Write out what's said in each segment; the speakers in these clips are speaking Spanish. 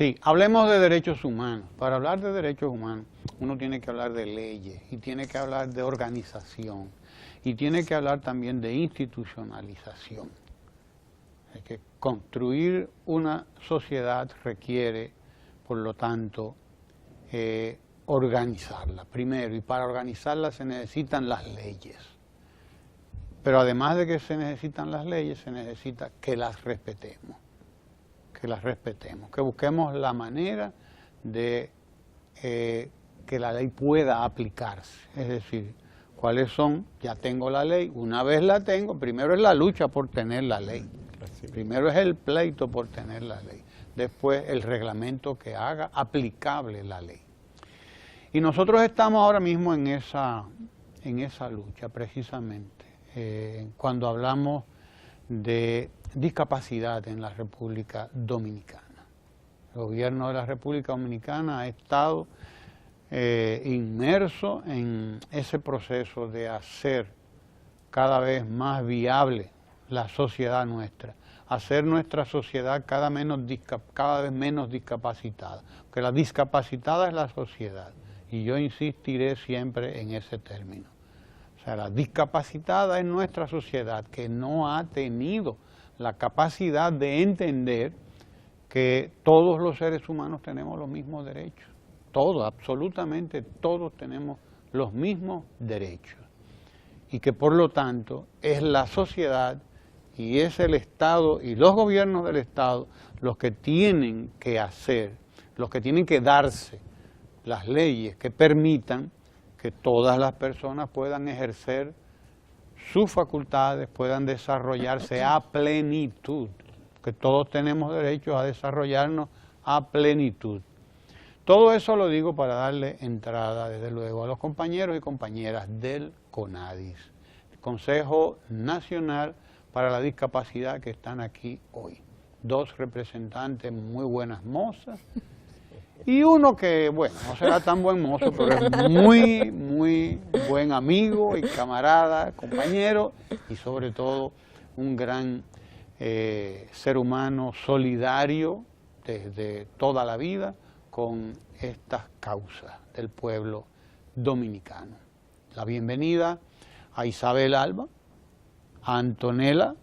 Sí, hablemos de derechos humanos. Para hablar de derechos humanos, uno tiene que hablar de leyes y tiene que hablar de organización y tiene que hablar también de institucionalización. Es que construir una sociedad requiere, por lo tanto, organizarla primero, y para organizarla se necesitan las leyes. Pero además de que se necesitan las leyes, se necesita que las respetemos. Que busquemos la manera de que la ley pueda aplicarse. Es decir, cuáles son, ya tengo la ley, una vez la tengo, primero es la lucha por tener la ley. Primero es el pleito por tener la ley. Después el reglamento que haga aplicable la ley. Y nosotros estamos ahora mismo en esa lucha, precisamente, cuando hablamos de discapacidad en la República Dominicana. El gobierno de la República Dominicana ha estado inmerso en ese proceso de hacer cada vez más viable la sociedad nuestra, hacer nuestra sociedad cada vez menos discapacitada, porque la discapacitada es la sociedad, y yo insistiré siempre en ese término. O sea, la discapacitada es nuestra sociedad que no ha tenido la capacidad de entender que todos los seres humanos tenemos los mismos derechos. Todos, absolutamente todos tenemos los mismos derechos. Y que por lo tanto es la sociedad y es el Estado y los gobiernos del Estado los que tienen que hacer, los que tienen que darse las leyes que permitan que todas las personas puedan ejercer sus facultades, puedan desarrollarse a plenitud, que todos tenemos derecho a desarrollarnos a plenitud. Todo eso lo digo para darle entrada, desde luego, a los compañeros y compañeras del CONADIS, el Consejo Nacional para la Discapacidad, que están aquí hoy. Dos representantes muy buenas mozas, y uno que, bueno, no será tan buen mozo, pero es muy, muy buen amigo y camarada, compañero, y sobre todo un gran ser humano solidario desde toda la vida con estas causas del pueblo dominicano. La bienvenida a Isabel Alba, a Antonella,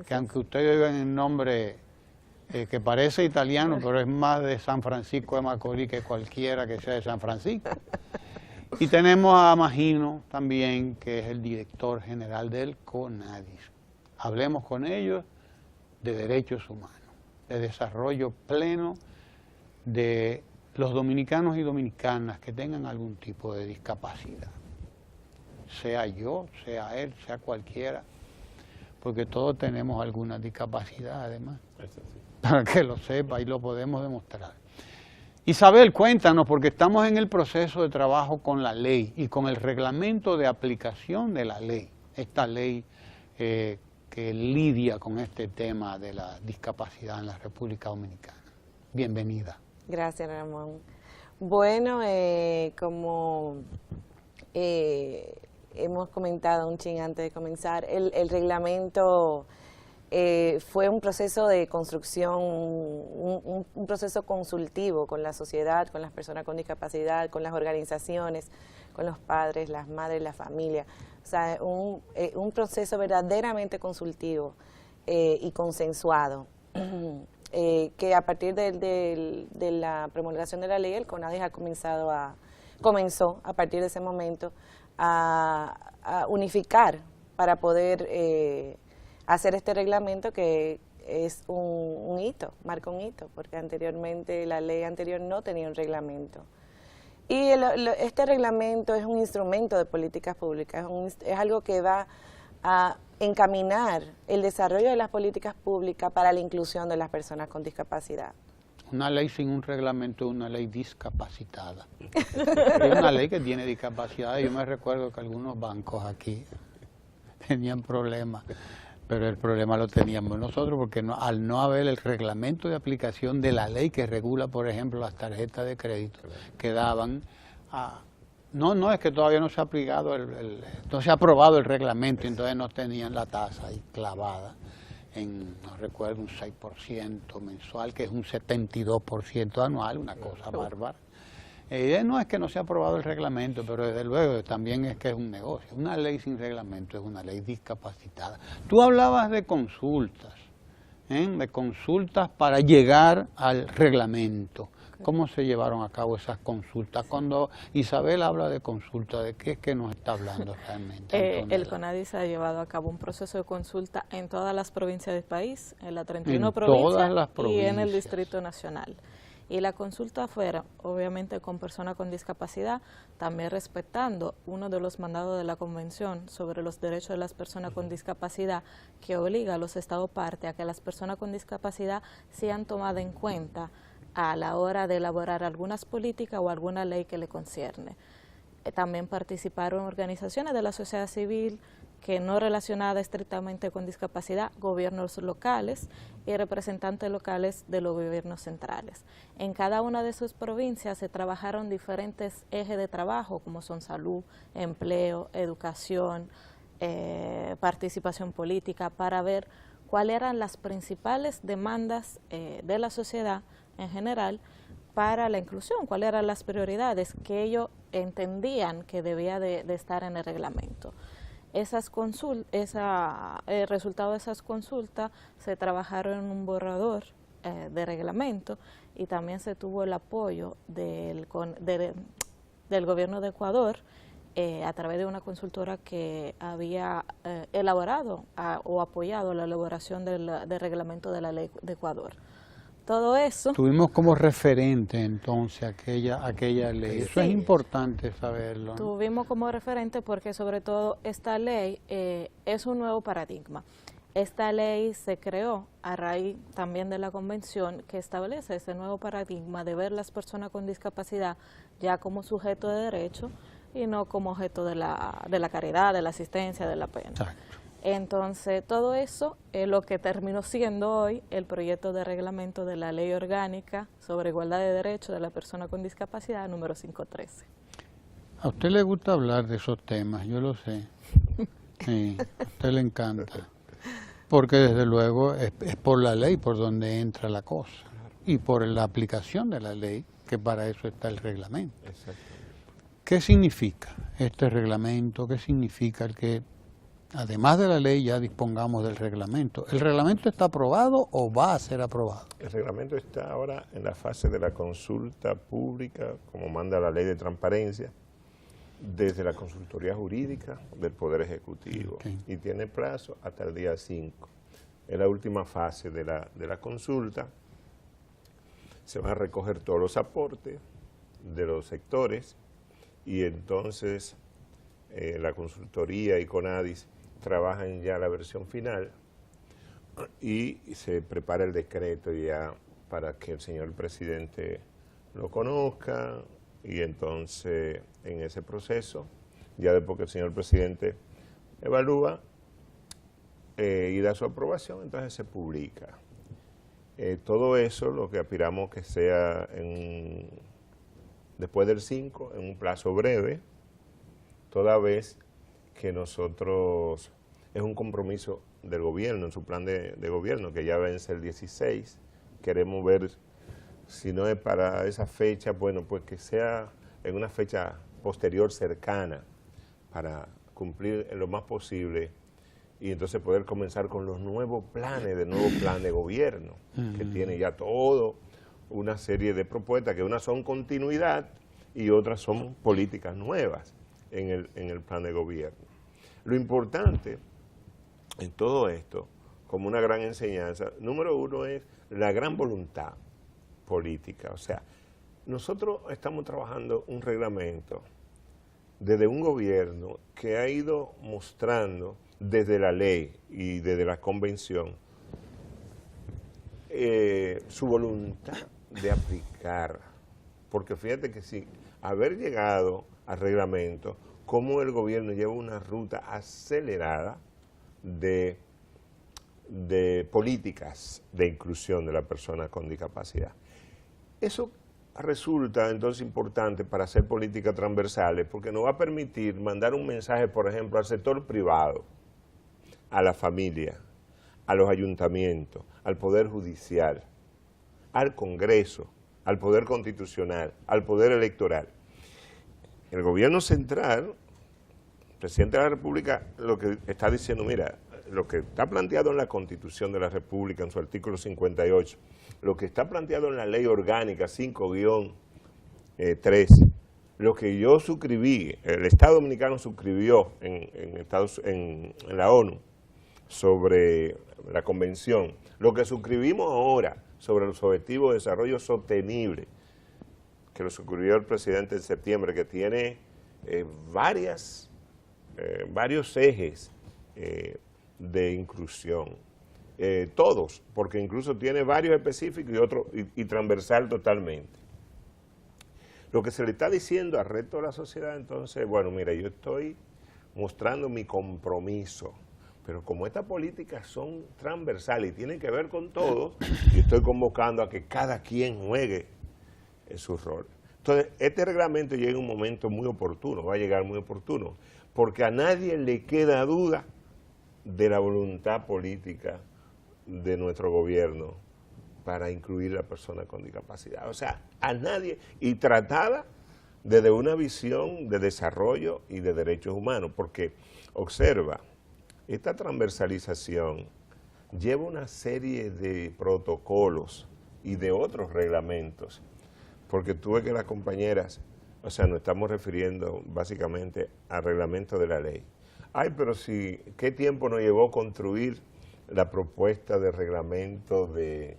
que aunque ustedes oigan el nombre que parece italiano, pero es más de San Francisco de Macorís que cualquiera que sea de San Francisco. Y tenemos a Magino también, que es el director general del CONADIS. Hablemos con ellos de derechos humanos, de desarrollo pleno de los dominicanos y dominicanas que tengan algún tipo de discapacidad. Sea yo, sea él, sea cualquiera, porque todos tenemos alguna discapacidad además. Para que lo sepa y lo podemos demostrar. Isabel, cuéntanos, porque estamos en el proceso de trabajo con la ley y con el reglamento de aplicación de la ley, esta ley que lidia con este tema de la discapacidad en la República Dominicana. Bienvenida. Gracias, Ramón. Bueno, como hemos comentado un chin antes de comenzar, el reglamento fue un proceso de construcción, un proceso consultivo con la sociedad, con las personas con discapacidad, con las organizaciones, con los padres, las madres, la familia. O sea, un proceso verdaderamente consultivo y consensuado, que a partir de la promulgación de la ley, el CONADIS comenzó a partir de ese momento a unificar para poder hacer este reglamento, que es un hito, marca un hito, porque anteriormente la ley anterior no tenía un reglamento. Y este reglamento es un instrumento de políticas públicas, es algo que va a encaminar el desarrollo de las políticas públicas para la inclusión de las personas con discapacidad. Una ley sin un reglamento es una ley discapacitada. Es una ley que tiene discapacidad. Yo me recuerdo que algunos bancos aquí tenían problemas, pero el problema lo teníamos nosotros, porque al no haber el reglamento de aplicación de la ley que regula, por ejemplo, las tarjetas de crédito que daban a... No, es que todavía no se ha aplicado, no se ha aprobado el reglamento, entonces no tenían la tasa ahí clavada. no recuerdo, un 6% mensual, que es un 72% anual, una cosa bárbara. No es que no se ha aprobado el reglamento, pero desde luego también es que es un negocio. Una ley sin reglamento es una ley discapacitada. Tú hablabas de consultas, de consultas para llegar al reglamento. ¿Cómo se llevaron a cabo esas consultas? Cuando Isabel habla de consulta, ¿de qué es que nos está hablando realmente? El CONADIS ha llevado a cabo un proceso de consulta en todas las provincias del país, en las 31 provincias y en el Distrito Nacional. Y la consulta fuera, obviamente, con personas con discapacidad, también respetando uno de los mandados de la Convención sobre los derechos de las personas con discapacidad, que obliga a los Estados partes a que las personas con discapacidad sean tomadas en cuenta a la hora de elaborar algunas políticas o alguna ley que le concierne. También participaron organizaciones de la sociedad civil que no relacionadas estrictamente con discapacidad, gobiernos locales y representantes locales de los gobiernos centrales. En cada una de sus provincias se trabajaron diferentes ejes de trabajo, como son salud, empleo, educación, participación política, para ver cuáles eran las principales demandas de la sociedad en general para la inclusión, cuáles eran las prioridades que ellos entendían que debía de estar en el reglamento. El resultado de esas consultas se trabajaron en un borrador de reglamento y también se tuvo el apoyo del gobierno de Ecuador a través de una consultora que había elaborado o apoyado la elaboración del reglamento de la ley de Ecuador. Todo eso. Tuvimos como referente entonces aquella ley. Eso es importante saberlo, ¿no? Tuvimos como referente porque sobre todo esta ley es un nuevo paradigma. Esta ley se creó a raíz también de la convención que establece ese nuevo paradigma de ver las personas con discapacidad ya como sujeto de derecho y no como objeto de la caridad, de la asistencia, de la pena. Exacto. Entonces, todo eso es lo que terminó siendo hoy el proyecto de reglamento de la Ley Orgánica sobre Igualdad de Derechos de la Persona con Discapacidad, número 513. A usted le gusta hablar de esos temas, yo lo sé. Sí, a usted le encanta. Porque desde luego es por la ley por donde entra la cosa. Y por la aplicación de la ley, que para eso está el reglamento. Exacto. ¿Qué significa este reglamento? ¿Qué significa el que, además de la ley, ya dispongamos del reglamento? ¿El reglamento está aprobado o va a ser aprobado? El reglamento está ahora en la fase de la consulta pública, como manda la ley de transparencia, desde la consultoría jurídica del Poder Ejecutivo. Okay. Y tiene plazo hasta el día 5. Es la última fase de la consulta. Se van a recoger todos los aportes de los sectores y entonces la consultoría y CONADIS trabajan ya la versión final y se prepara el decreto ya para que el señor presidente lo conozca y entonces en ese proceso, ya después que el señor presidente evalúa y da su aprobación, entonces se publica. Todo eso lo que aspiramos que sea después del 5, en un plazo breve, toda vez que nosotros, es un compromiso del gobierno, en su plan de gobierno, que ya vence el 16, queremos ver, si no es para esa fecha, bueno, pues que sea en una fecha posterior cercana, para cumplir en lo más posible y entonces poder comenzar con los nuevos planes, del nuevo plan de gobierno, que tiene ya todo una serie de propuestas, que unas son continuidad y otras son políticas nuevas en el plan de gobierno. Lo importante en todo esto, como una gran enseñanza, número uno es la gran voluntad política. O sea, nosotros estamos trabajando un reglamento desde un gobierno que ha ido mostrando desde la ley y desde la convención su voluntad de aplicar. Porque fíjate que si haber llegado al reglamento, cómo el gobierno lleva una ruta acelerada de políticas de inclusión de la persona con discapacidad. Eso resulta entonces importante para hacer políticas transversales porque nos va a permitir mandar un mensaje, por ejemplo, al sector privado, a la familia, a los ayuntamientos, al Poder Judicial, al Congreso, al Poder Constitucional, al Poder Electoral. El gobierno central, el presidente de la República, lo que está diciendo, mira, lo que está planteado en la Constitución de la República, en su artículo 58, lo que está planteado en la Ley Orgánica 5-3, lo que yo suscribí, el Estado Dominicano suscribió en la ONU sobre la Convención, lo que suscribimos ahora sobre los Objetivos de Desarrollo Sostenible, que lo suscribió el presidente en septiembre, que tiene varios ejes de inclusión, todos, porque incluso tiene varios específicos y otros y transversal totalmente. Lo que se le está diciendo al resto de la sociedad, entonces, bueno, mira, yo estoy mostrando mi compromiso, pero como estas políticas son transversales y tienen que ver con todos, yo estoy convocando a que cada quien juegue su rol. Entonces, este reglamento llega en un momento muy oportuno, va a llegar muy oportuno, porque a nadie le queda duda de la voluntad política de nuestro gobierno para incluir a la persona con discapacidad. O sea, a nadie, y tratada desde una visión de desarrollo y de derechos humanos, porque observa, esta transversalización lleva una serie de protocolos y de otros reglamentos, porque tú ves que las compañeras, o sea, nos estamos refiriendo básicamente al reglamento de la ley. Ay, pero si, ¿qué tiempo nos llevó construir la propuesta de reglamento de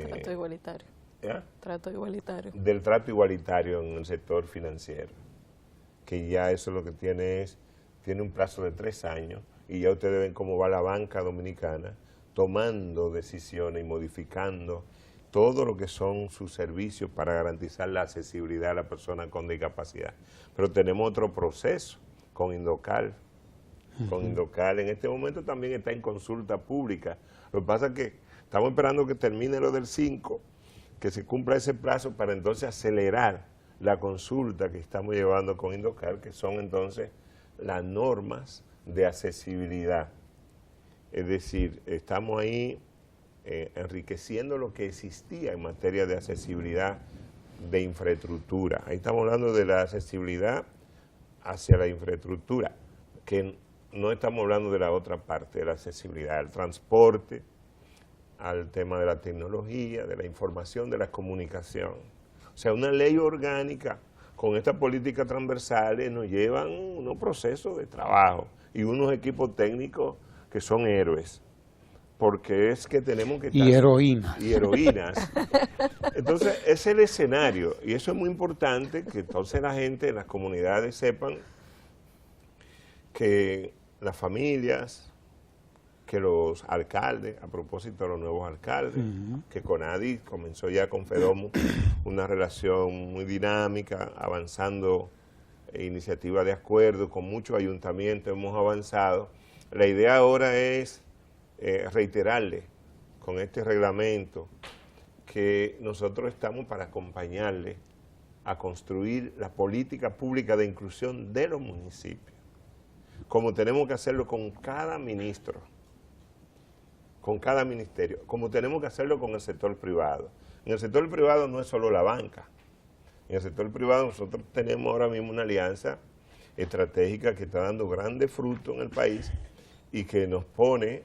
trato igualitario. ¿Eh? Trato igualitario. Del trato igualitario en el sector financiero, que ya eso lo que tiene un plazo de 3 años y ya ustedes ven cómo va la banca dominicana tomando decisiones y modificando todo lo que son sus servicios para garantizar la accesibilidad a la persona con discapacidad. Pero tenemos otro proceso con Indocal. Con Indocal en este momento también está en consulta pública. Lo que pasa es que estamos esperando que termine lo del 5, que se cumpla ese plazo para entonces acelerar la consulta que estamos llevando con Indocal, que son entonces las normas de accesibilidad. Es decir, estamos ahí enriqueciendo lo que existía en materia de accesibilidad de infraestructura. Ahí estamos hablando de la accesibilidad hacia la infraestructura, que no estamos hablando de la otra parte, de la accesibilidad al transporte, al tema de la tecnología, de la información, de la comunicación. O sea, una ley orgánica con estas políticas transversales nos llevan unos procesos de trabajo y unos equipos técnicos que son héroes, porque es que tenemos que estar... Y heroínas. Y heroínas. Entonces, ese es el escenario, y eso es muy importante, que entonces la gente en las comunidades sepan que las familias, que los alcaldes, a propósito de los nuevos alcaldes, que CONADI comenzó ya con FEDOMO una relación muy dinámica, avanzando iniciativas de acuerdo, con muchos ayuntamientos hemos avanzado. La idea ahora es reiterarle con este reglamento que nosotros estamos para acompañarle a construir la política pública de inclusión de los municipios, como tenemos que hacerlo con cada ministro, con cada ministerio, como tenemos que hacerlo con el sector privado. En el sector privado no es solo la banca. En el sector privado nosotros tenemos ahora mismo una alianza estratégica que está dando grandes frutos en el país y que nos pone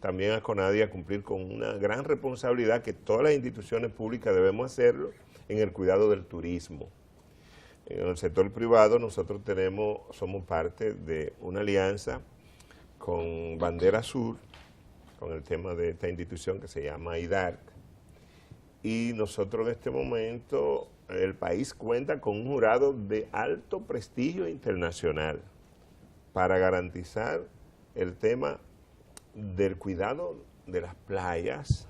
también a CONADI a cumplir con una gran responsabilidad que todas las instituciones públicas debemos hacerlo en el cuidado del turismo. En el sector privado nosotros somos parte de una alianza con Bandera Sur, con el tema de esta institución que se llama IDARC, y nosotros en este momento, el país cuenta con un jurado de alto prestigio internacional para garantizar el tema del cuidado de las playas,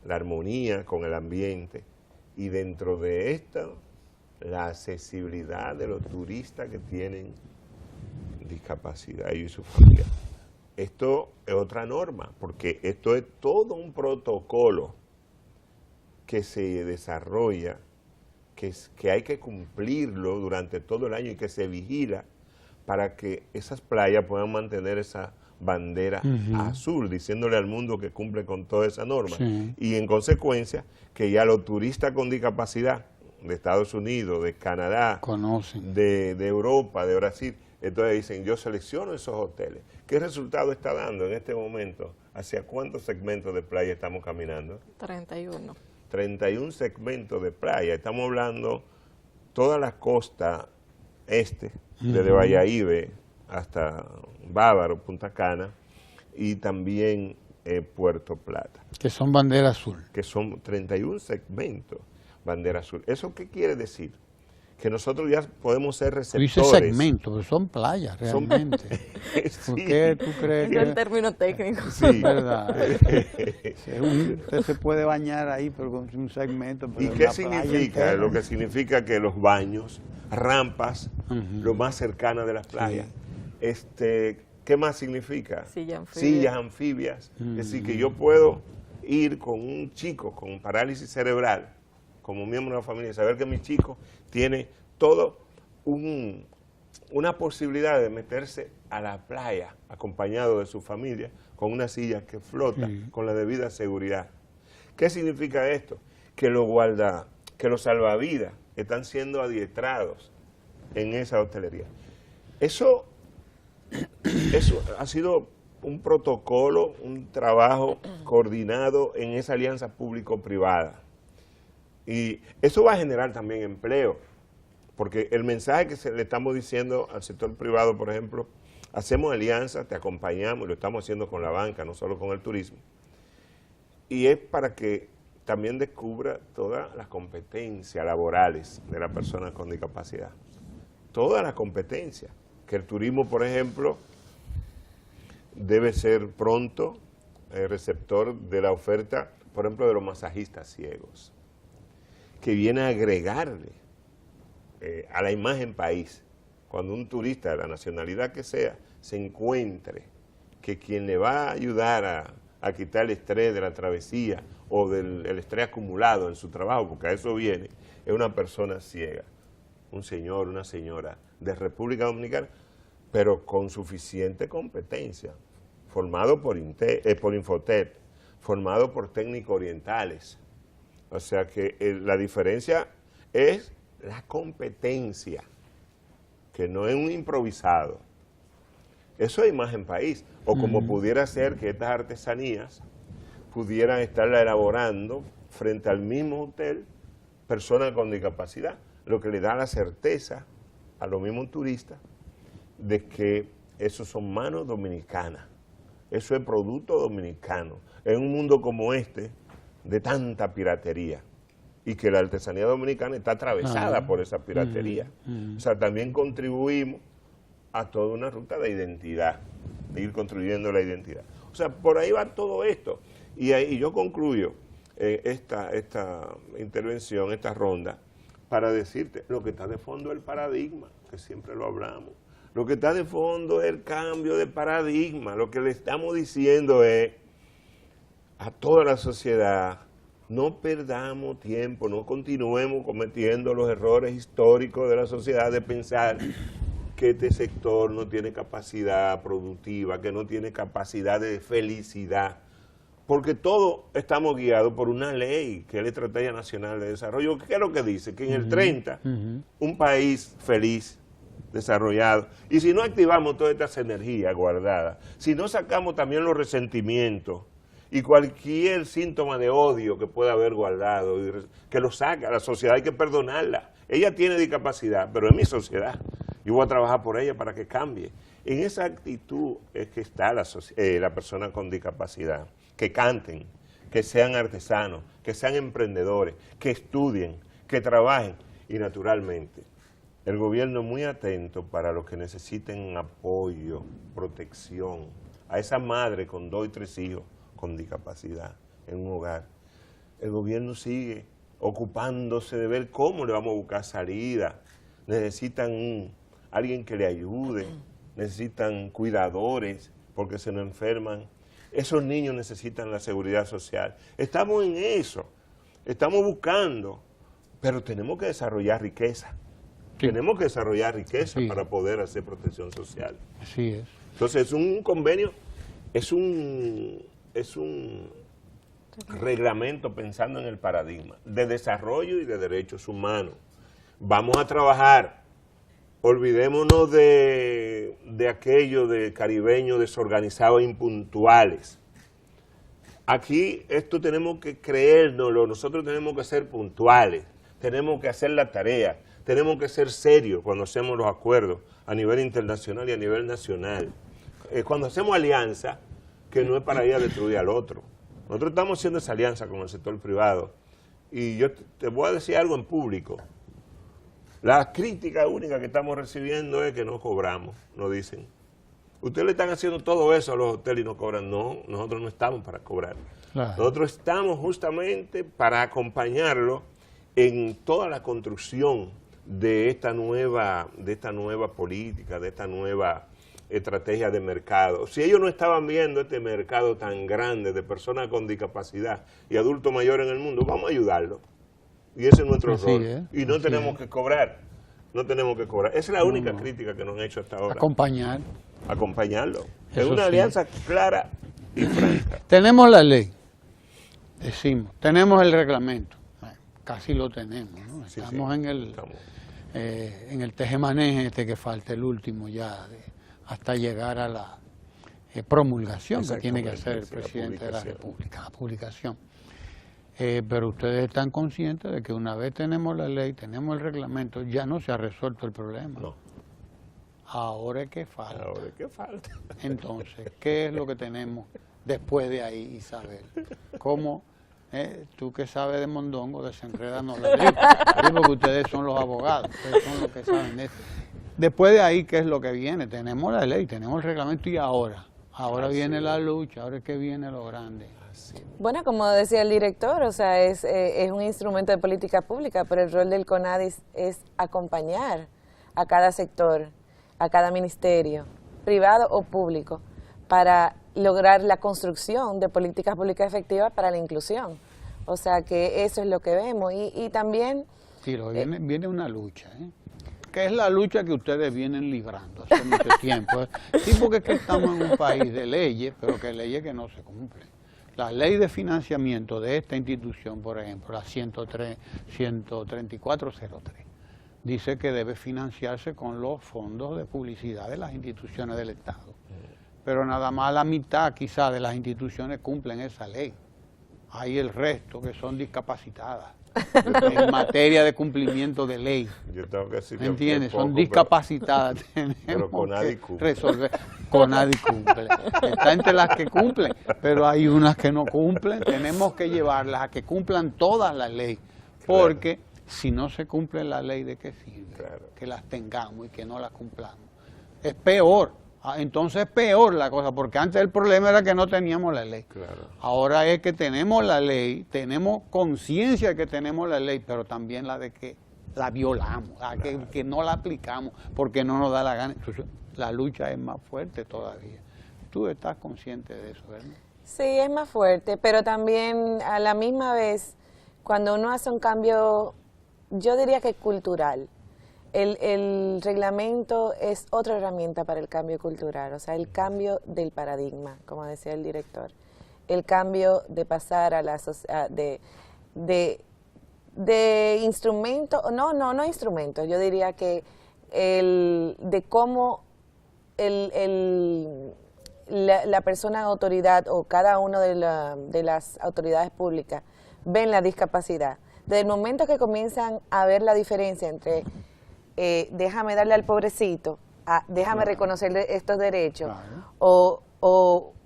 la armonía con el ambiente, y dentro de esto, la accesibilidad de los turistas que tienen discapacidad y su familia. Esto es otra norma, porque esto es todo un protocolo que se desarrolla, que hay que cumplirlo durante todo el año y que se vigila para que esas playas puedan mantener esa bandera azul, diciéndole al mundo que cumple con toda esa norma. Y en consecuencia, que ya los turistas con discapacidad de Estados Unidos, de Canadá, conocen, de Europa, de Brasil, entonces dicen, yo selecciono esos hoteles. ¿Qué resultado está dando en este momento? ¿Hacia cuántos segmentos de playa estamos caminando? 31. 31 segmentos de playa. Estamos hablando toda la costa este, desde Valladolid hasta Bávaro, Punta Cana, y también Puerto Plata. Que son bandera azul. Que son 31 segmentos bandera azul. ¿Eso qué quiere decir? Que nosotros ya podemos ser receptores. Dice segmento, pero son playas realmente. Sí. ¿Por qué tú crees que...? Es el término técnico. Sí. ¿Verdad? Usted se puede bañar ahí, pero con un segmento. ¿Y qué significa? Lo que significa que los baños, rampas, lo más cercana de las playas. ¿Qué más significa? Sillas anfibias. Es decir, que yo puedo ir con un chico con parálisis cerebral, como miembro de la familia, saber que mi chico tiene todo una posibilidad de meterse a la playa acompañado de su familia con una silla que flota con la debida seguridad. ¿Qué significa esto? Que los salvavidas están siendo adiestrados en esa hostelería. Eso ha sido un protocolo, un trabajo coordinado en esa alianza público-privada. Y eso va a generar también empleo, porque el mensaje que le estamos diciendo al sector privado, por ejemplo, hacemos alianzas, te acompañamos, y lo estamos haciendo con la banca, no solo con el turismo, y es para que también descubra todas las competencias laborales de la persona con discapacidad. Todas las competencias, que el turismo, por ejemplo, debe ser pronto receptor de la oferta, por ejemplo, de los masajistas ciegos, que viene a agregarle a la imagen país. Cuando un turista, de la nacionalidad que sea, se encuentre que quien le va a ayudar a quitar el estrés de la travesía o del estrés acumulado en su trabajo, porque a eso viene, es una persona ciega, un señor, una señora de República Dominicana, pero con suficiente competencia, formado por Infotet, formado por técnicos orientales. O sea que la diferencia es la competencia, que no es un improvisado. Eso es imagen país. O como pudiera ser que estas artesanías pudieran estarla elaborando frente al mismo hotel personas con discapacidad, lo que le da la certeza a los mismos turistas de que eso son manos dominicanas, eso es producto dominicano. En un mundo como este, de tanta piratería, y que la artesanía dominicana está atravesada por esa piratería. O sea, también contribuimos a toda una ruta de identidad, de ir construyendo la identidad. O sea, por ahí va todo esto. Y yo concluyo esta intervención, esta ronda, para decirte, lo que está de fondo es el paradigma, que siempre lo hablamos. Lo que está de fondo es el cambio de paradigma. Lo que le estamos diciendo es a toda la sociedad, no perdamos tiempo, no continuemos cometiendo los errores históricos de la sociedad de pensar que este sector no tiene capacidad productiva, que no tiene capacidad de felicidad, porque todos estamos guiados por una ley, que es la Estrategia Nacional de Desarrollo. ¿Qué es lo que dice? Que en el 30, un país feliz, desarrollado, y si no activamos todas estas energías guardadas, si no sacamos también los resentimientos, y cualquier síntoma de odio que pueda haber guardado, que lo saque a la sociedad, hay que perdonarla. Ella tiene discapacidad, pero es mi sociedad. Yo voy a trabajar por ella para que cambie. En esa actitud es que está la persona con discapacidad. Que canten, que sean artesanos, que sean emprendedores, que estudien, que trabajen. Y naturalmente, el gobierno muy atento para los que necesiten apoyo, protección. A esa madre con 2 y 3 hijos con discapacidad en un hogar. El gobierno sigue ocupándose de ver cómo le vamos a buscar salida. Necesitan alguien que le ayude, necesitan cuidadores porque se nos enferman. Esos niños necesitan la seguridad social. Estamos en eso, estamos buscando, pero tenemos que desarrollar riqueza. Sí. Tenemos que desarrollar riqueza para poder hacer protección social. Así es. Entonces es un convenio es un reglamento pensando en el paradigma de desarrollo y de derechos humanos. Vamos a trabajar, olvidémonos de aquello de caribeños desorganizados e impuntuales. Aquí esto tenemos que creérnoslo, nosotros tenemos que ser puntuales, tenemos que hacer la tarea, tenemos que ser serios cuando hacemos los acuerdos a nivel internacional y a nivel nacional. Cuando hacemos alianza, que no es para ir a destruir al otro. Nosotros estamos haciendo esa alianza con el sector privado. Y yo te voy a decir algo en público. La crítica única que estamos recibiendo es que no cobramos, nos dicen. Ustedes le están haciendo todo eso a los hoteles y no cobran. No, nosotros no estamos para cobrar. Claro. Nosotros estamos justamente para acompañarlo en toda la construcción de esta nueva política, de esta nueva estrategia de mercado. Si ellos no estaban viendo este mercado tan grande de personas con discapacidad y adultos mayores en el mundo, vamos a ayudarlos. Y ese es nuestro rol. Y no tenemos que cobrar. No tenemos que cobrar. Esa es la única crítica que nos han hecho hasta ahora. Acompañarlo. Es una alianza clara y franca. Tenemos la ley, decimos. Tenemos el reglamento. Casi lo tenemos, ¿no? Estamos en el tejemaneje que falta, el último ya, hasta llegar a la promulgación que tiene que hacer el presidente de la República, la publicación. Pero ustedes están conscientes de que una vez tenemos la ley, tenemos el reglamento, ya no se ha resuelto el problema. No. Ahora es que falta. Entonces, ¿qué es lo que tenemos después de ahí, Isabel? ¿Cómo? Tú que sabes de mondongo, desenrédanos la ley. Porque ustedes son los abogados, ustedes son los que saben de eso. Después de ahí, ¿qué es lo que viene? Tenemos la ley, tenemos el reglamento y ahora viene la lucha, ahora es que viene lo grande. Bueno, como decía el director, o sea, es un instrumento de política pública, pero el rol del CONADIS es acompañar a cada sector, a cada ministerio, privado o público, para lograr la construcción de políticas públicas efectivas para la inclusión. O sea, que eso es lo que vemos. Y también... Sí, viene una lucha, que es la lucha que ustedes vienen librando hace mucho tiempo. Sí, porque es que estamos en un país de leyes, pero que leyes que no se cumplen. La ley de financiamiento de esta institución, por ejemplo, la 13403, dice que debe financiarse con los fondos de publicidad de las instituciones del Estado. Pero nada más la mitad quizá de las instituciones cumplen esa ley. Hay el resto que son discapacitadas en materia de cumplimiento de ley. Yo tengo que decir que ¿entiendes? Son discapacitadas. Pero CONADIS cumple. CONADIS cumple. Está entre las que cumplen, pero hay unas que no cumplen. Tenemos que llevarlas a que cumplan todas las leyes. Porque si no se cumple la ley, ¿de qué sirve? Que las tengamos y que no las cumplamos. Es peor. Entonces es peor la cosa, porque antes el problema era que no teníamos la ley. Ahora es que tenemos la ley, tenemos conciencia de que tenemos la ley, pero también la de que la violamos, que no la aplicamos porque no nos da la gana. Entonces, la lucha es más fuerte todavía. Tú estás consciente de eso, ¿verdad? Sí, es más fuerte, pero también a la misma vez, cuando uno hace un cambio, yo diría que cultural, el reglamento es otra herramienta para el cambio cultural, o sea, el cambio del paradigma, como decía el director, el cambio de pasar a la de instrumentos, no instrumentos, yo diría que de cómo la persona autoridad o cada uno de las autoridades públicas ven la discapacidad. Desde el momento que comienzan a ver la diferencia entre déjame darle al pobrecito, déjame reconocerle estos derechos, o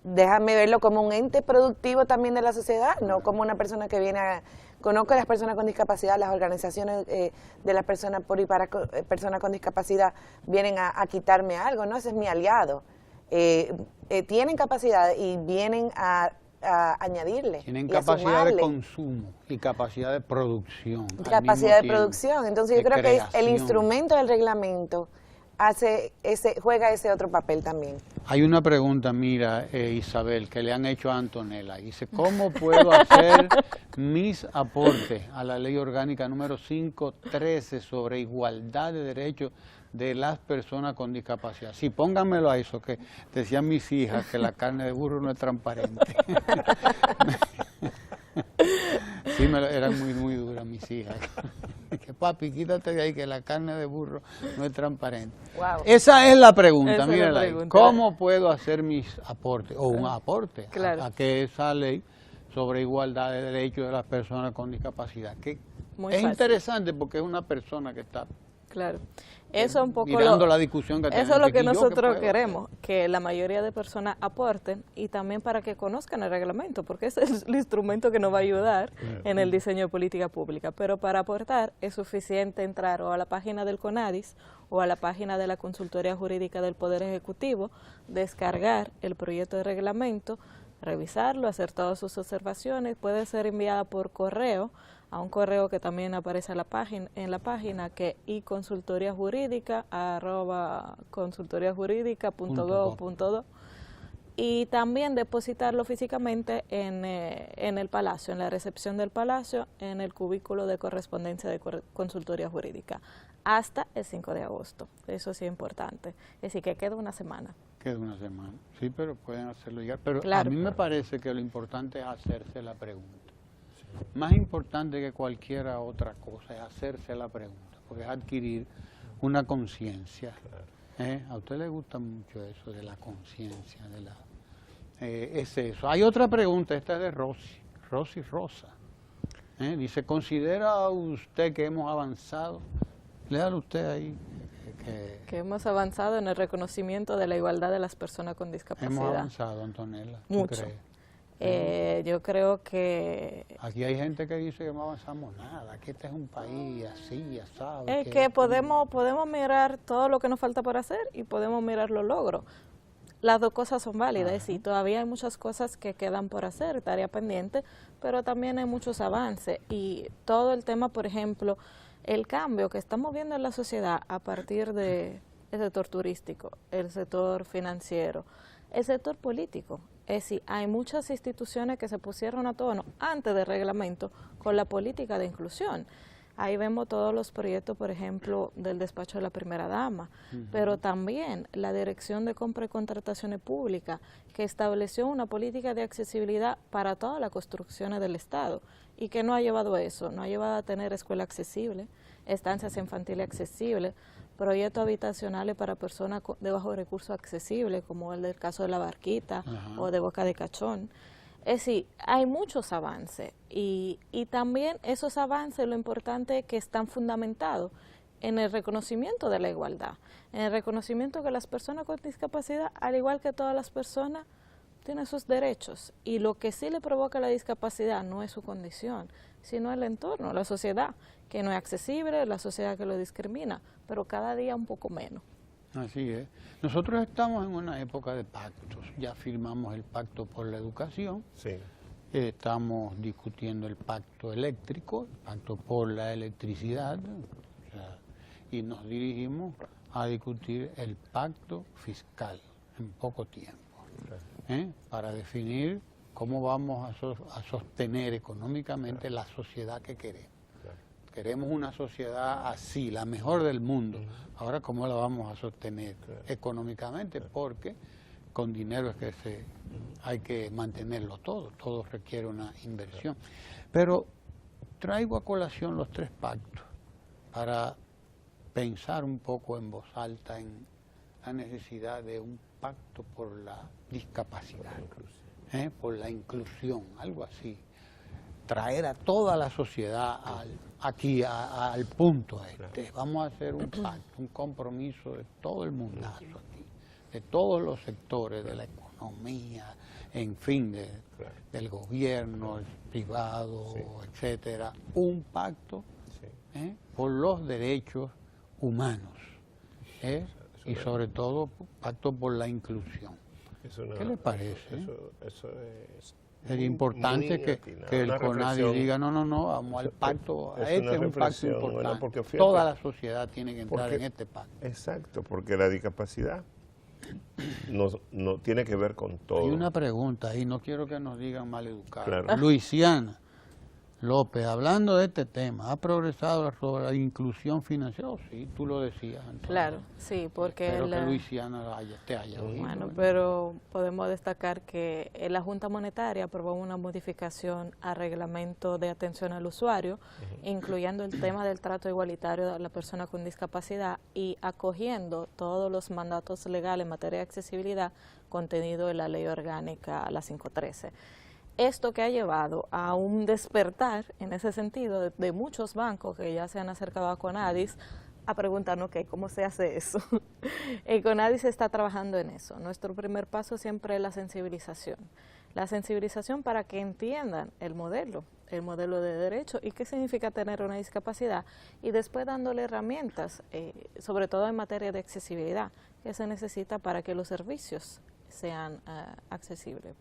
déjame verlo como un ente productivo también de la sociedad, no como una persona que viene a... Conozco a las personas con discapacidad, las organizaciones de las personas por y para personas con discapacidad vienen a quitarme algo, ¿no? Ese es mi aliado. Tienen capacidad y vienen a añadirle. Tienen capacidad de consumo y capacidad de producción. Capacidad de producción. Entonces yo creo que el instrumento del reglamento juega ese otro papel también. Hay una pregunta, mira, Isabel, que le han hecho a Antonella. Dice, ¿cómo puedo hacer mis aportes a la Ley Orgánica número 513 sobre igualdad de derechos de las personas con discapacidad? Sí, pónganmelo a eso, que decían mis hijas que la carne de burro no es transparente. Sí, eran muy duras mis hijas. Que papi, quítate de ahí que la carne de burro no es transparente. Wow. Esa es la pregunta, mírala ahí. pregunta. ¿Cómo puedo hacer mis aportes? O un aporte Claro. a que esa ley sobre igualdad de derechos de las personas con discapacidad. Que Muy es fácil. interesante porque es una persona que está Claro. Eso es un poco mirando la discusión que eso es tenemos lo que aquí. ¿Yo qué nosotros puedo queremos, que la mayoría de personas aporten y también para que conozcan el reglamento, porque ese es el instrumento que nos va a ayudar en el diseño de política pública. Pero para aportar es suficiente entrar o a la página del CONADIS o a la página de la Consultoría Jurídica del Poder Ejecutivo, descargar el proyecto de reglamento, revisarlo, hacer todas sus observaciones, puede ser enviada por correo a un correo que también aparece en la página que iconsultoriajurídica@consultoriajurídica.gov.do y también depositarlo físicamente en el Palacio, en la recepción del Palacio, en el cubículo de correspondencia de consultoría jurídica, hasta el 5 de agosto. Eso sí es importante. Es decir, que queda una semana. Queda una semana. Sí, pero pueden hacerlo ya. Pero Claro. a mí me parece que lo importante es hacerse la pregunta. Más importante que cualquier otra cosa es hacerse la pregunta, porque es adquirir una conciencia. A usted le gusta mucho eso de la conciencia, es eso. Hay otra pregunta, esta es de Rosy Rosa. Dice, ¿considera usted que hemos avanzado? Léalo usted ahí. Que hemos avanzado en el reconocimiento de la igualdad de las personas con discapacidad. Hemos avanzado, Antonella. ¿Tú Mucho. crees? Yo creo que Aquí hay gente que dice que no avanzamos nada, que este es un país así, ya sabes. es que podemos mirar todo lo que nos falta por hacer y podemos mirar los logros. Las dos cosas son válidas, es decir, todavía hay muchas cosas que quedan por hacer, tarea pendiente, pero también hay muchos avances y todo el tema, por ejemplo, el cambio que estamos viendo en la sociedad a partir del sector turístico, el sector financiero, el sector político. Es decir, hay muchas instituciones que se pusieron a tono antes del reglamento con la política de inclusión. Ahí vemos todos los proyectos, por ejemplo, del despacho de la primera dama, pero también la Dirección de Compra y Contrataciones Públicas, que estableció una política de accesibilidad para todas las construcciones del Estado y que no ha llevado a eso, no ha llevado a tener escuela accesible, estancias infantiles accesibles, proyectos habitacionales para personas de bajos recursos accesibles, como el del caso de La Barquita o de Boca de Cachón. Es decir, hay muchos avances y también esos avances, lo importante es que están fundamentados en el reconocimiento de la igualdad, en el reconocimiento que las personas con discapacidad, al igual que todas las personas, tienen sus derechos y lo que sí le provoca la discapacidad no es su condición, sino el entorno, la sociedad, que no es accesible, la sociedad que lo discrimina, pero cada día un poco menos. Así es. Nosotros estamos en una época de pactos. Ya firmamos el pacto por la educación. Sí. Estamos discutiendo el pacto eléctrico, el pacto por la electricidad. O sea, y nos dirigimos a discutir el pacto fiscal en poco tiempo. Para definir cómo vamos a sostener económicamente la sociedad que queremos. Queremos una sociedad así, la mejor del mundo. Ahora, ¿cómo la vamos a sostener económicamente? Porque con dinero es que hay que mantenerlo todo requiere una inversión. Pero traigo a colación los tres pactos para pensar un poco en voz alta en la necesidad de un pacto por la discapacidad, por la inclusión, algo así. Traer a toda la sociedad al punto este. Vamos a hacer un pacto, un compromiso de todo el mundazo aquí, de todos los sectores de la economía, en fin, del gobierno, el privado, etcétera. Un pacto por los derechos humanos y sobre todo pacto por la inclusión. ¿Qué le parece? Eso es importante que el CONADIS diga, no, vamos al pacto, este es un pacto importante. Porque fíjate, toda la sociedad tiene que entrar en este pacto. Exacto, porque la discapacidad no tiene que ver con todo. Hay una pregunta y no quiero que nos digan maleducados. Claro. Luisiana López, hablando de este tema, ¿ha progresado sobre la inclusión financiera? Oh, sí, tú lo decías, Antonio. Claro, sí, porque... Espero que Luisiana te haya oído. Bueno, pero podemos destacar que la Junta Monetaria aprobó una modificación al reglamento de atención al usuario, incluyendo el tema del trato igualitario a la persona con discapacidad y acogiendo todos los mandatos legales en materia de accesibilidad contenido en la Ley Orgánica, la 513. Esto que ha llevado a un despertar, en ese sentido, de muchos bancos que ya se han acercado a Conadis a preguntarnos, ok, ¿cómo se hace eso? Conadis está trabajando en eso. Nuestro primer paso siempre es la sensibilización. La sensibilización para que entiendan el modelo de derecho y qué significa tener una discapacidad, y después dándole herramientas, sobre todo en materia de accesibilidad, que se necesita para que los servicios sean accesibles.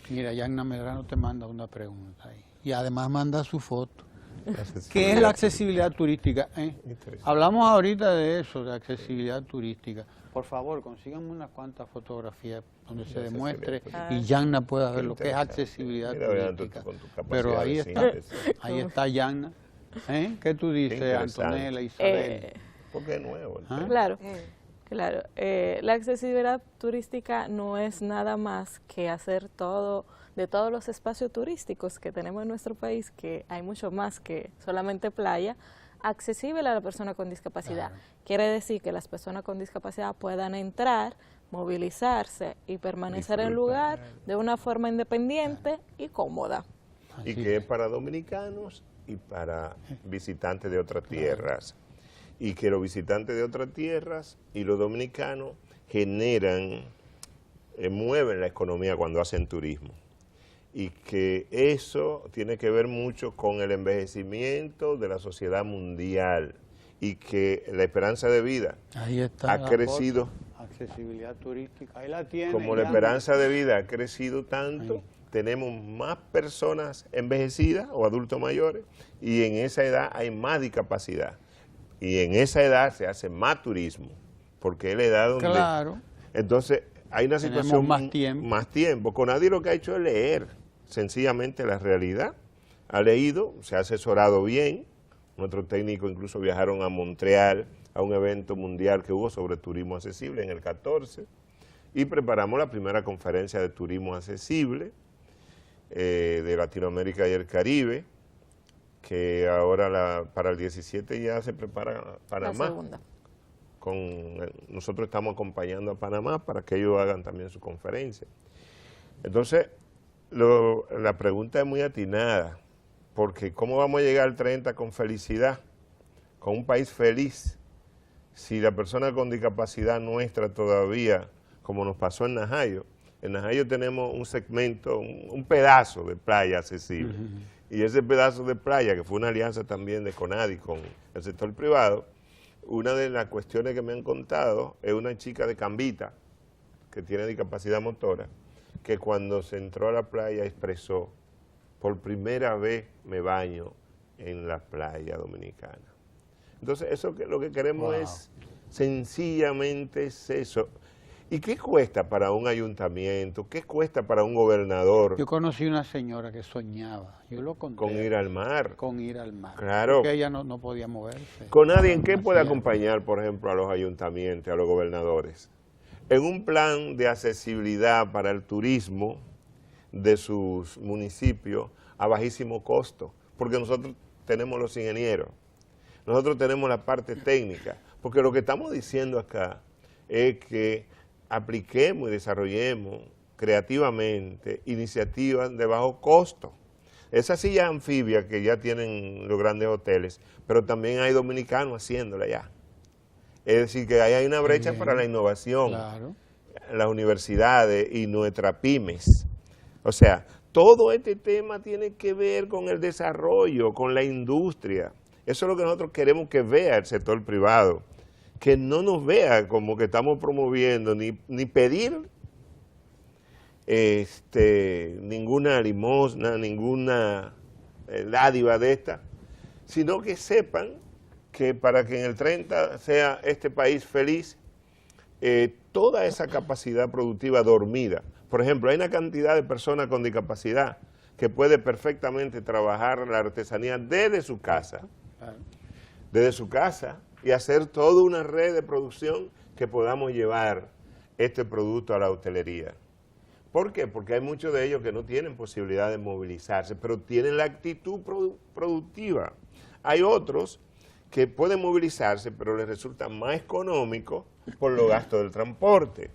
Mira, Yagna Medrano te manda una pregunta ahí. Y además manda su foto. ¿Qué es la accesibilidad turística? Hablamos ahorita de eso, de accesibilidad turística. Por favor, consíganme unas cuantas fotografías donde se demuestre y Yagna pueda ver lo que es accesibilidad turística. Pero ahí está Yagna. ¿Qué tú dices, Antonella, Isabel? Porque es nuevo. Claro. Claro, la accesibilidad turística no es nada más que hacer de todos los espacios turísticos que tenemos en nuestro país, que hay mucho más que solamente playa, accesible a la persona con discapacidad. Claro. Quiere decir que las personas con discapacidad puedan entrar, movilizarse y permanecer en el lugar de una forma independiente y cómoda. Y que es para dominicanos y para visitantes de otras tierras. Y que los visitantes de otras tierras y los dominicanos mueven la economía cuando hacen turismo. Y que eso tiene que ver mucho con el envejecimiento de la sociedad mundial y que la esperanza de vida ha crecido. Accesibilidad turística, ahí la tiene. Como la esperanza de vida ha crecido tanto, tenemos más personas envejecidas o adultos mayores y en esa edad hay más discapacidad. Y en esa edad se hace más turismo, porque es la edad donde... Claro. Entonces, hay una situación... más tiempo. Conadis lo que ha hecho es leer, sencillamente, la realidad. Ha leído, se ha asesorado bien. Nuestros técnicos incluso viajaron a Montreal, a un evento mundial que hubo sobre turismo accesible en el 14. Y preparamos la primera conferencia de turismo accesible de Latinoamérica y el Caribe, que ahora para el 17 ya se prepara Panamá. La segunda. Nosotros estamos acompañando a Panamá para que ellos hagan también su conferencia. Entonces, la pregunta es muy atinada, porque ¿cómo vamos a llegar al 30 con felicidad, con un país feliz, si la persona con discapacidad nuestra todavía, como nos pasó en Najayo? En Najayo tenemos un segmento, un pedazo de playa accesible. Y ese pedazo de playa, que fue una alianza también de Conadis con el sector privado, una de las cuestiones que me han contado es una chica de Cambita, que tiene discapacidad motora, que cuando se entró a la playa expresó, por primera vez me baño en la playa dominicana. Entonces, eso que lo que queremos es, sencillamente es eso. ¿Y qué cuesta para un ayuntamiento? ¿Qué cuesta para un gobernador? Yo conocí una señora que soñaba, yo lo conté. Con ir al mar. Con ir al mar. Claro. Porque ella no podía moverse. Conadis, ¿en qué puede acompañar, por ejemplo, a los ayuntamientos, a los gobernadores? En un plan de accesibilidad para el turismo de sus municipios a bajísimo costo, porque nosotros tenemos los ingenieros, nosotros tenemos la parte técnica, porque lo que estamos diciendo acá es que apliquemos y desarrollemos creativamente iniciativas de bajo costo. Esas sillas anfibias que ya tienen los grandes hoteles, pero también hay dominicanos haciéndola ya. Es decir, que ahí hay una brecha para la innovación, las universidades y nuestras pymes. O sea, todo este tema tiene que ver con el desarrollo, con la industria. Eso es lo que nosotros queremos que vea el sector privado, que no nos vea como que estamos promoviendo ni pedir ninguna limosna, ninguna dádiva de esta, sino que sepan que para que en el 30 sea este país feliz, toda esa capacidad productiva dormida. Por ejemplo, hay una cantidad de personas con discapacidad que puede perfectamente trabajar la artesanía desde su casa. Desde su casa y hacer toda una red de producción que podamos llevar este producto a la hotelería. ¿Por qué? Porque hay muchos de ellos que no tienen posibilidad de movilizarse, pero tienen la actitud productiva. Hay otros que pueden movilizarse, pero les resulta más económico por los gastos del transporte.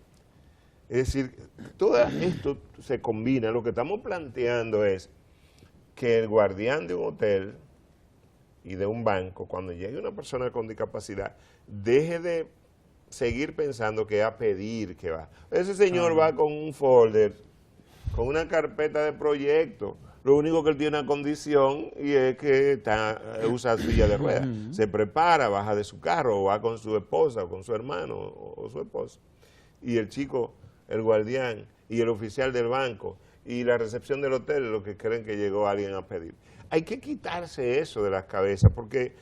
Es decir, todo esto se combina. Lo que estamos planteando es que el guardián de un hotel y de un banco, cuando llegue una persona con discapacidad, deje de seguir pensando que a pedir que va. Ese señor va con un folder, con una carpeta de proyectos. Lo único que él tiene una condición y es que usa silla de ruedas. Se prepara, baja de su carro, o va con su esposa, o con su hermano, o su esposa. Y el chico, el guardián, y el oficial del banco, y la recepción del hotel, lo que creen que llegó alguien a pedir. Hay que quitarse eso de las cabezas, porque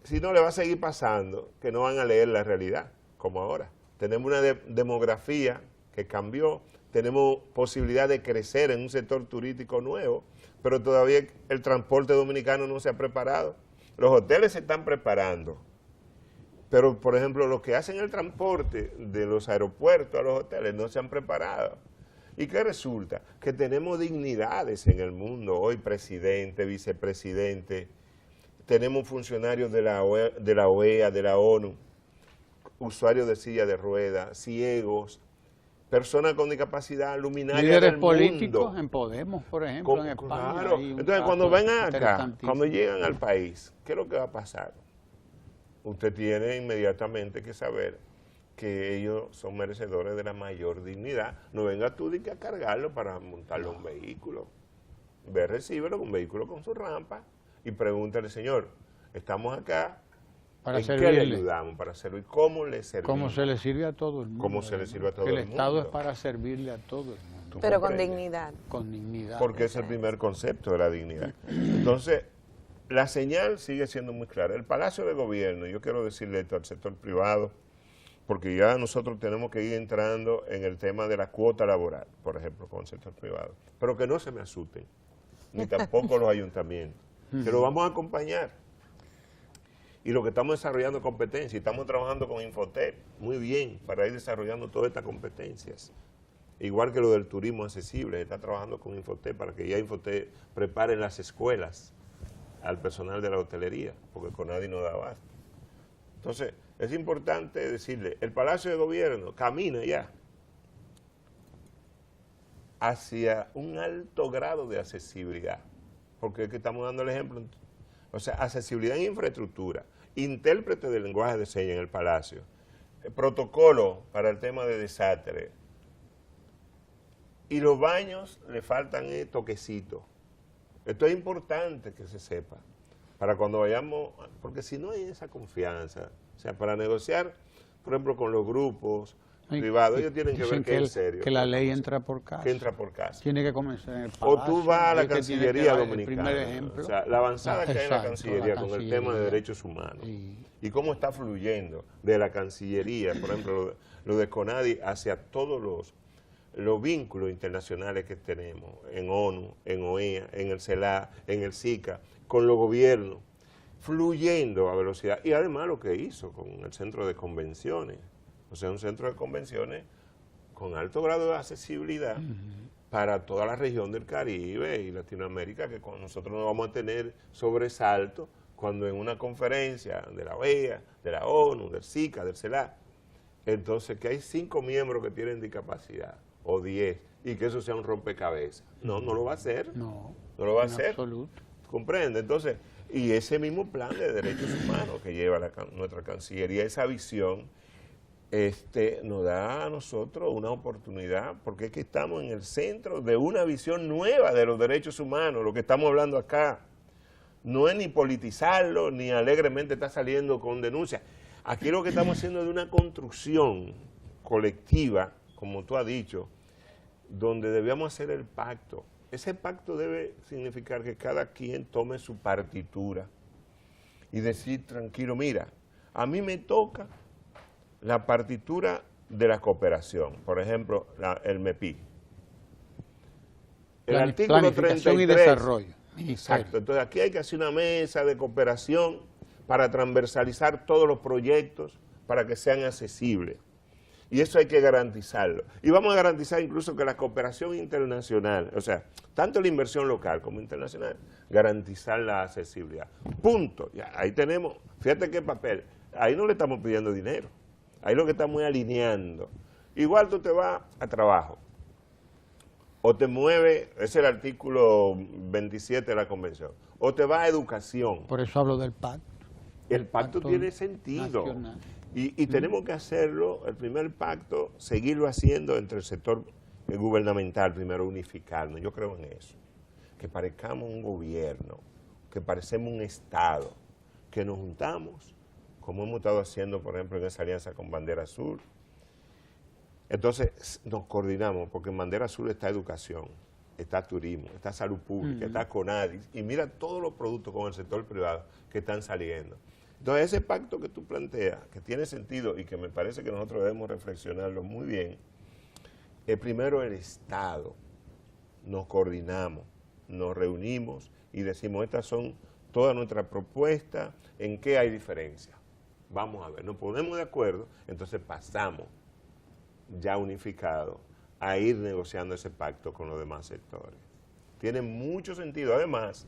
si no le va a seguir pasando que no van a leer la realidad, como ahora. Tenemos una demografía que cambió, tenemos posibilidad de crecer en un sector turístico nuevo, pero todavía el transporte dominicano no se ha preparado. Los hoteles se están preparando, pero por ejemplo los que hacen el transporte de los aeropuertos a los hoteles no se han preparado. ¿Y qué resulta? Que tenemos dignidades en el mundo, hoy presidente, vicepresidente, tenemos funcionarios de la OEA, de la ONU, usuarios de silla de ruedas, ciegos, personas con discapacidad, luminarias líderes del políticos mundo. En Podemos, por ejemplo, en España. Claro. Entonces, cuando vengan acá, cuando llegan al país, ¿qué es lo que va a pasar? Usted tiene inmediatamente que saber que ellos son merecedores de la mayor dignidad. No venga tú a cargarlo para montarlo en un vehículo. Ve, recíbelo con un vehículo con su rampa y pregúntale, señor, estamos acá, ¿en qué le ayudamos para servir? ¿Cómo le servimos? Como se le sirve a todo el mundo. Como se le sirve a todo el mundo. El Estado es para servirle a todo el mundo. Pero con dignidad. Con dignidad. Porque es el primer concepto de la dignidad. Entonces, la señal sigue siendo muy clara. El Palacio de Gobierno, yo quiero decirle esto al sector privado, porque ya nosotros tenemos que ir entrando en el tema de la cuota laboral, por ejemplo, con el sector privado. Pero que no se me asusten, ni tampoco los ayuntamientos, que lo vamos a acompañar. Y lo que estamos desarrollando competencias, y estamos trabajando con Infotep, muy bien, para ir desarrollando todas estas competencias. Igual que lo del turismo accesible, está trabajando con Infotep para que ya Infotep prepare en las escuelas al personal de la hotelería, porque con nadie no da abasto. Entonces, es importante decirle, el Palacio de Gobierno camina ya hacia un alto grado de accesibilidad, porque es que estamos dando el ejemplo. O sea, accesibilidad en infraestructura, intérprete de lenguaje de señas en el Palacio, protocolo para el tema de desastre. Y los baños le faltan toquecitos. Esto es importante que se sepa, para cuando vayamos, porque si no hay esa confianza, o sea, para negociar, por ejemplo, con los grupos privados, ellos tienen que ver que es serio. Que la ley entra por casa. Que entra por casa. Tiene que comenzar en el Palacio. O tú vas a la Cancillería Dominicana. El primer ejemplo. O sea, la avanzada que hay en la Cancillería con el tema de Cancillería. derechos humanos. Y cómo está fluyendo de la Cancillería, por ejemplo, lo de CONADI hacia todos los vínculos internacionales que tenemos en ONU, en OEA, en el CELAC, en el SICA, con los gobiernos, fluyendo a velocidad. Y además lo que hizo con el centro de convenciones, o sea, un centro de convenciones con alto grado de accesibilidad para toda la región del Caribe y Latinoamérica, que con nosotros no vamos a tener sobresalto cuando en una conferencia de la OEA, de la ONU, del SICA, del CELAC, entonces que hay 5 miembros que tienen discapacidad, o 10, y que eso sea un rompecabezas. No, no lo va a hacer. No lo va a hacer. Absoluto. ¿Comprende? Entonces, y ese mismo plan de derechos humanos que lleva nuestra Cancillería, esa visión, nos da a nosotros una oportunidad, porque es que estamos en el centro de una visión nueva de los derechos humanos, lo que estamos hablando acá. No es ni politizarlo, ni alegremente está saliendo con denuncias. Aquí lo que estamos haciendo es de una construcción colectiva, como tú has dicho, donde debíamos hacer el pacto. Ese pacto debe significar que cada quien tome su partitura y decir tranquilo, mira, a mí me toca la partitura de la cooperación. Por ejemplo, el MEPI. El artículo Planificación 33, y Desarrollo. Exacto. Entonces aquí hay que hacer una mesa de cooperación para transversalizar todos los proyectos para que sean accesibles. Y eso hay que garantizarlo. Y vamos a garantizar incluso que la cooperación internacional, o sea, tanto la inversión local como internacional, garantizar la accesibilidad. Punto. Ya, ahí tenemos, fíjate qué papel, ahí no le estamos pidiendo dinero, ahí lo que estamos es alineando. Igual tú te vas a trabajo, o te mueves, es el artículo 27 de la Convención, o te vas a educación. Por eso hablo del pacto. El pacto tiene sentido. Nacional. Y tenemos que hacerlo, el primer pacto, seguirlo haciendo entre el sector gubernamental, primero unificarnos. Yo creo en eso. Que parezcamos un gobierno, que parecemos un Estado, que nos juntamos, como hemos estado haciendo, por ejemplo, en esa alianza con Bandera Azul. Entonces nos coordinamos, porque en Bandera Azul está educación, está turismo, está salud pública, está CONADIS, y mira todos los productos con el sector privado que están saliendo. Entonces ese pacto que tú planteas, que tiene sentido y que me parece que nosotros debemos reflexionarlo muy bien, primero el Estado, nos coordinamos, nos reunimos y decimos, estas son todas nuestras propuestas, ¿en qué hay diferencia? Vamos a ver, nos ponemos de acuerdo, entonces pasamos ya unificado a ir negociando ese pacto con los demás sectores. Tiene mucho sentido. Además,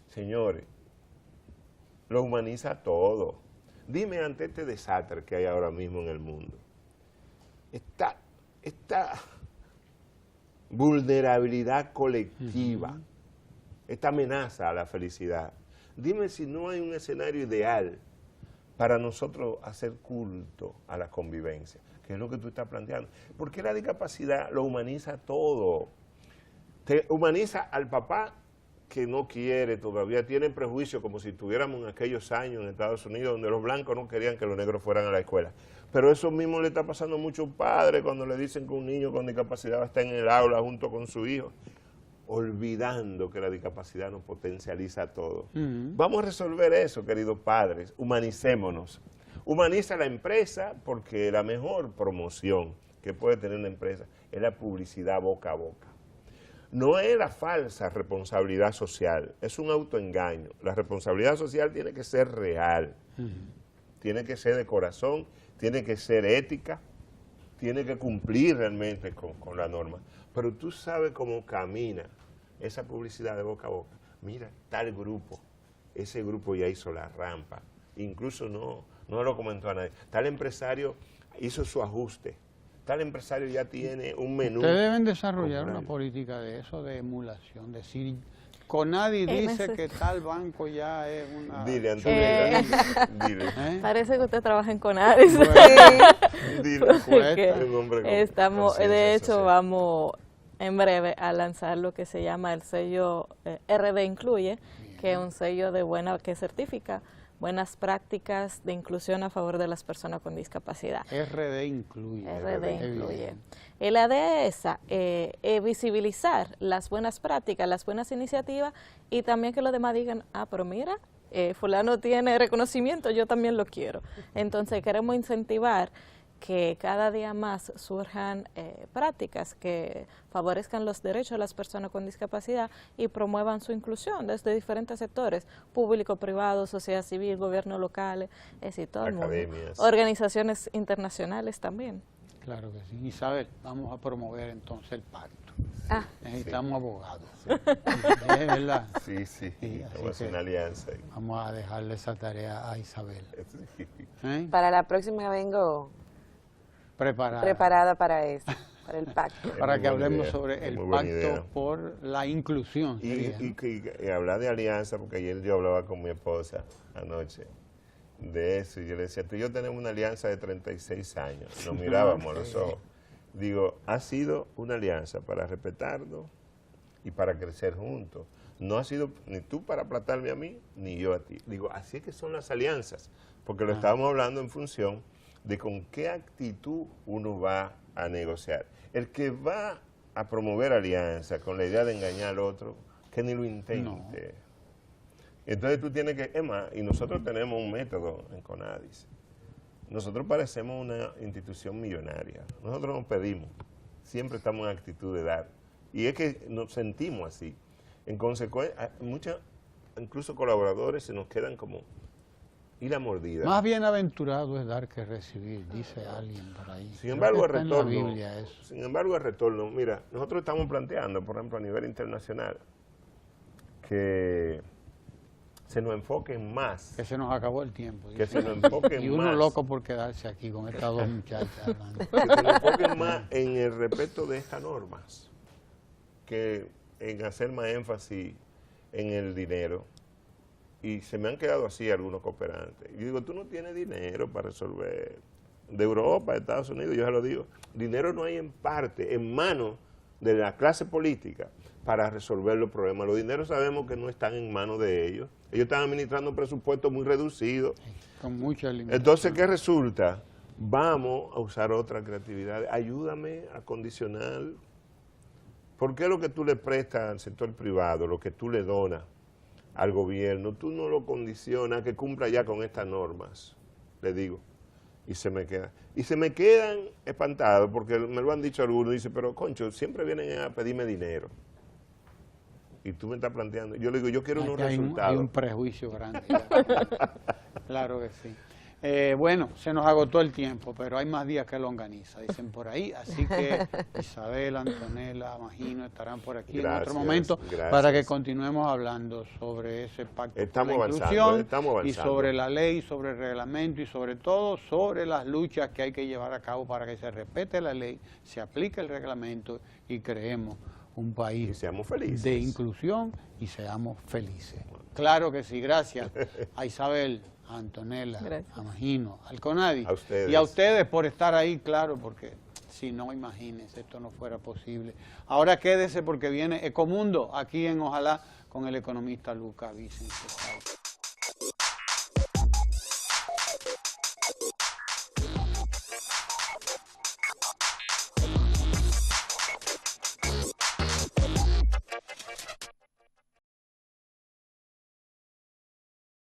señores, lo humaniza todo. Dime, ante este desastre que hay ahora mismo en el mundo, esta vulnerabilidad colectiva, esta amenaza a la felicidad, dime si no hay un escenario ideal para nosotros hacer culto a la convivencia, que es lo que tú estás planteando. Porque la discapacidad lo humaniza todo. Te humaniza al papá que no quiere, todavía tiene prejuicios, como si estuviéramos en aquellos años en Estados Unidos donde los blancos no querían que los negros fueran a la escuela. Pero eso mismo le está pasando a muchos padres cuando le dicen que un niño con discapacidad va a estar en el aula junto con su hijo, olvidando que la discapacidad nos potencializa todo. Vamos a resolver eso, queridos padres, humanicémonos. Humaniza la empresa, porque la mejor promoción que puede tener una empresa es la publicidad boca a boca. No es la falsa responsabilidad social, es un autoengaño. La responsabilidad social tiene que ser real, tiene que ser de corazón, tiene que ser ética, tiene que cumplir realmente con la norma. Pero tú sabes cómo camina esa publicidad de boca a boca. Mira, tal grupo, ese grupo ya hizo la rampa, incluso no lo comentó a nadie. Tal empresario hizo su ajuste. Tal empresario ya tiene un menú. Ustedes deben desarrollar una política de eso, de emulación, decir, CONADIS dice que tal banco ya es una... Dile, Antonio, dile. Parece que usted trabaja en CONADIS. Estamos, de hecho, vamos en breve a lanzar lo que se llama el sello RD Incluye, que es un sello de que certifica buenas prácticas de inclusión a favor de las personas con discapacidad. RD Incluye. RD Incluye. La idea es esa, visibilizar las buenas prácticas, las buenas iniciativas, y también que los demás digan, pero mira, fulano tiene reconocimiento, yo también lo quiero. Entonces queremos incentivar que cada día más surjan prácticas que favorezcan los derechos de las personas con discapacidad y promuevan su inclusión desde diferentes sectores, público, privado, sociedad civil, gobiernos locales, es decir, todo el mundo. Organizaciones internacionales también. Claro que sí. Isabel, vamos a promover entonces el pacto. Necesitamos abogados. Sí. ¿Es verdad? Sí. Vamos a hacer una alianza. Vamos a dejarle esa tarea a Isabel. Para la próxima vengo preparada para eso, para el pacto. Para que hablemos sobre el pacto por la inclusión. Y hablar de alianza, porque ayer yo hablaba con mi esposa anoche de eso, y yo le decía, tú y yo tenemos una alianza de 36 años, nos mirábamos a los ojos. Digo, ha sido una alianza para respetarnos y para crecer juntos. No ha sido ni tú para aplatarme a mí, ni yo a ti. Digo, así es que son las alianzas, porque lo estábamos hablando en función de con qué actitud uno va a negociar. El que va a promover alianza con la idea de engañar al otro, que ni lo intente. No. Entonces tú tienes que, y nosotros tenemos un método en CONADIS nosotros parecemos una institución millonaria. Nosotros nos pedimos, siempre estamos en actitud de dar. Y es que nos sentimos así. En consecuencia, muchos, incluso colaboradores, se nos quedan como, ¿y la mordida? Más bienaventurado es dar que recibir, dice alguien por ahí. Sin embargo, el retorno, Biblia, eso. sin embargo, el retorno, mira, nosotros estamos planteando, por ejemplo, a nivel internacional, que se nos enfoquen más. Que se nos acabó el tiempo. Que se nos enfoquen más. Y uno loco por quedarse aquí con estas dos muchachas hablando. Que se nos enfoquen más en el respeto de estas normas, que en hacer más énfasis en el dinero. Y se me han quedado así algunos cooperantes. Yo digo, tú no tienes dinero para resolver. De Europa, de Estados Unidos, yo ya lo digo, dinero no hay en parte, en manos de la clase política para resolver los problemas. Los dineros sabemos que no están en manos de ellos. Ellos están administrando un presupuesto muy reducido. Con mucha limitación. Entonces, ¿qué resulta? Vamos a usar otra creatividad. Ayúdame a condicionar. ¿Por qué lo que tú le prestas al sector privado, lo que tú le donas al gobierno, tú no lo condicionas a que cumpla ya con estas normas? Le digo. Y se me quedan espantados porque me lo han dicho algunos. Dice, pero concho, siempre vienen a pedirme dinero. Y tú me estás planteando. Yo le digo, yo quiero unos resultados. Hay un prejuicio grande. Claro que sí. Bueno, se nos agotó el tiempo, pero hay más días que longaniza, dicen por ahí. Así que Isabel, Antonella, Magino estarán por aquí en otro momento para que continuemos hablando sobre ese pacto por la inclusión y sobre la ley, sobre el reglamento y sobre todo sobre las luchas que hay que llevar a cabo para que se respete la ley, se aplique el reglamento y creemos un país y seamos felices. De inclusión y seamos felices. Claro que sí, gracias a Isabel, a Antonella, a Magino, al CONADI y a ustedes por estar ahí, claro, porque si no, imagínense, esto no fuera posible. Ahora quédese porque viene Ecomundo aquí en Ojalá con el economista Lucas Vicente.